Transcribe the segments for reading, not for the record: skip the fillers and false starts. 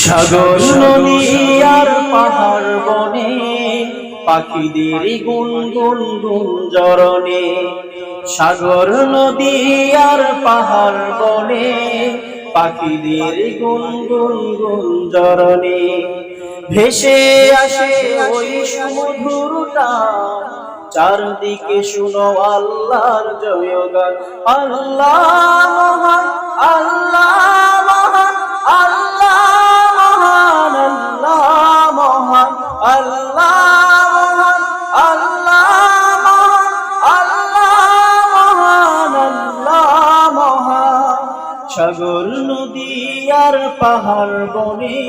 সাগর নদী আর পাহাড় বনে পাখিদের গুনগুন গুঞ্জরণে। সাগর নদী আর পাহাড় বনে পাখিদের গুনগুন গুঞ্জরণে। ভেসে আসে ওই সমুদ্র টান, চারদিকে শুনো আল্লাহর জয়গান। আল্লাহ মহান, আল্লাহ মহান, আল্লাহ মহান, আল্লাহ মহান, আল্লাহ মহান, আল্লাহ মহান, আল্লাহ মহান, আল্লাহ মহান। সাগর নদী আর পাহাড় বনে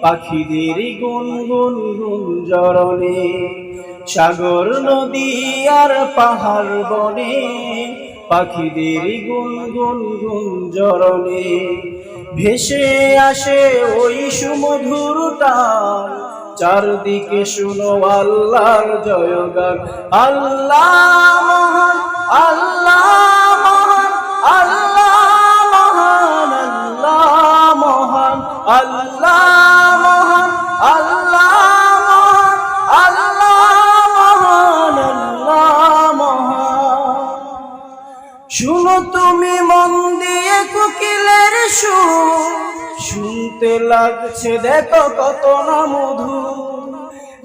পাখিদের গুনগুন গুঞ্জরণে। সাগর নদী আর পাহাড় বনে পাখিদের গুনগুন গুঞ্জরণে। ভেসে আসে ওই সুমধুর টান, চারদিকে শুনো আল্লাহর জয়গান। আল্লাহ মহান, আল্লাহ মহান, আল্লাহ মহান, আল্লাহ মহান, আল্লাহ মহান, আল্লাহ মহান, আল্লাহ মহান, আল্লাহ মহান। শুনো তুমি মন দিয়ে কোকিলের সুর, শুনতে লাগছে দেখো কত না মধু।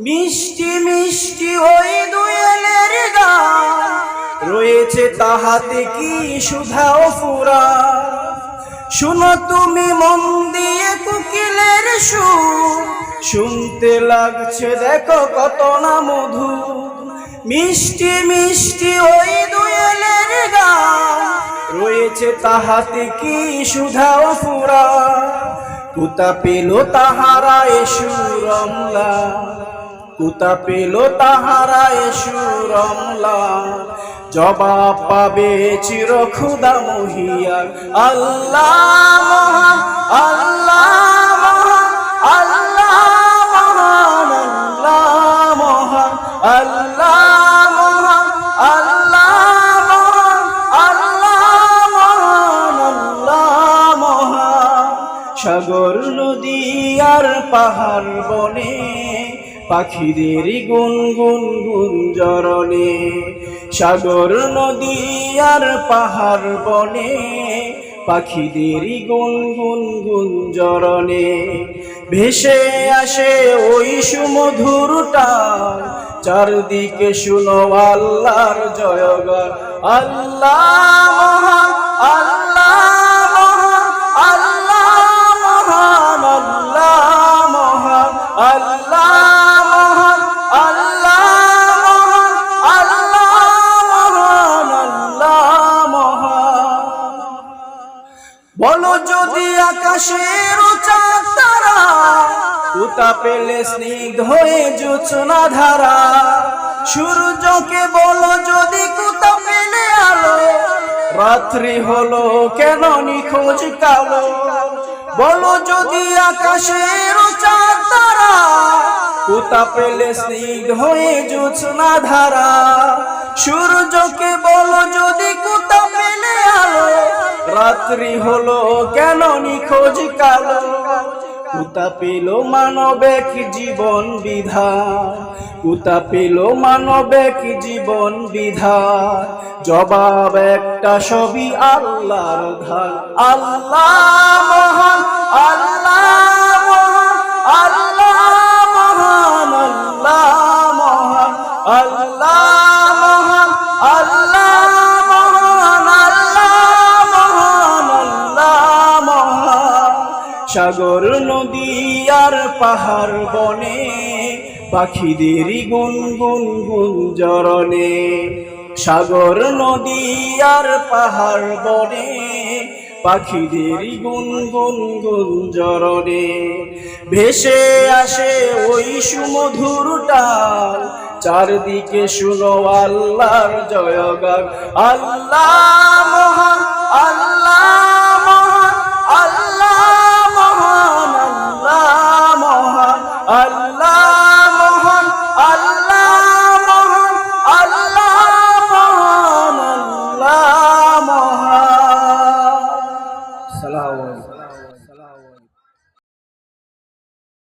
মিষ্টি মিষ্টি ওই দোয়েলের গান, রয়েছে তাহাতে কি সুধা ও ফুরা। শুনো তুমি মন দিয়ে কোকিলের সুর, শুনতে লাগছে দেখো কত না মধু। মিষ্টি মিষ্টি ওই দোয়েলের গান, রয়েছে তাহাতে কি সুধা ও ফুরা। কুতা পেল তাহারা সুরমলা, কুতা পেল তাহারা সুরমলা। জবাব পাবে চির খুদা মহিয়ার। আল্লাহ মহান, আল্লাহ মহান, আল্লাহ মহান, আল্লাহ মহান, আল্লাহ মহান, আল্লাহ মহান, আল্লাহ মহান, আল্লাহ মহান। সাগর নদী আর পাহাড় বনে পাখিদের গুনগুন গুঞ্জরণে। সাগর নদী আর পাহাড় বনে পাখিদের গুনগুন গুঞ্জরণে। ভেসে আসে ওই সুমধুর টান, চারদিকে শুনো আল্লাহর জয়গান। আল্লাহ মহান, আল্লাহ মহান, আল্লাহ মহান, আল্লাহ মহান, আল্লাহ মহান, আল্লাহ মহান, আল্লাহ মহান, আল্লাহ মহান। বলো যদি আকাশের চাঁদ তারা, কুতা পেলে স্নিগ্ধ হয়ে জোছনা ধারা। সূর্যকে বলো যদি কুতা পেলে আলো, রাত্রি হলো কেন নিখোঁজ কালো। বলো যদি আকাশের চাঁদ তারা, কুতা পেলে স্নিগ্ধ হয়ে জোছনা ধারা। সূর্যকে বলো যদি কুতা পেলে আলো, রাত্রি হলো কেন নিখোঁজ কালো। কুতা পেল মানবিক জীবন বিধান, কুতা পেল মানবিক জীবন বিধান। জবাব একটা সবই আল্লাহর ধান। আল্লাহ মহান, আল্লাহ মহান, আল্লাহ মহান, আল্লাহ মহান, আল্লাহ মহান, আল্লাহ মহান, আল্লাহ মহান, আল্লাহ মহান। সাগর নদী আর পাহাড় বনে পাখিদের গুনগুন গুঞ্জরণে। সাগর নদী আর পাহাড় বনে পাখিদের গুনগুন গুঞ্জরণে। ভেসে আসে ওই সুমধুর টান, চারদিকে শুনো আল্লাহর জয়গান। আল্লাহ মহান, আল্লাহ মহান, আল্লাহ মহান, আল্লাহ মহান, আল্লাহ মহান, আল্লাহ মহান, আল্লাহ মহান, আল্লাহ মহান। সালাম।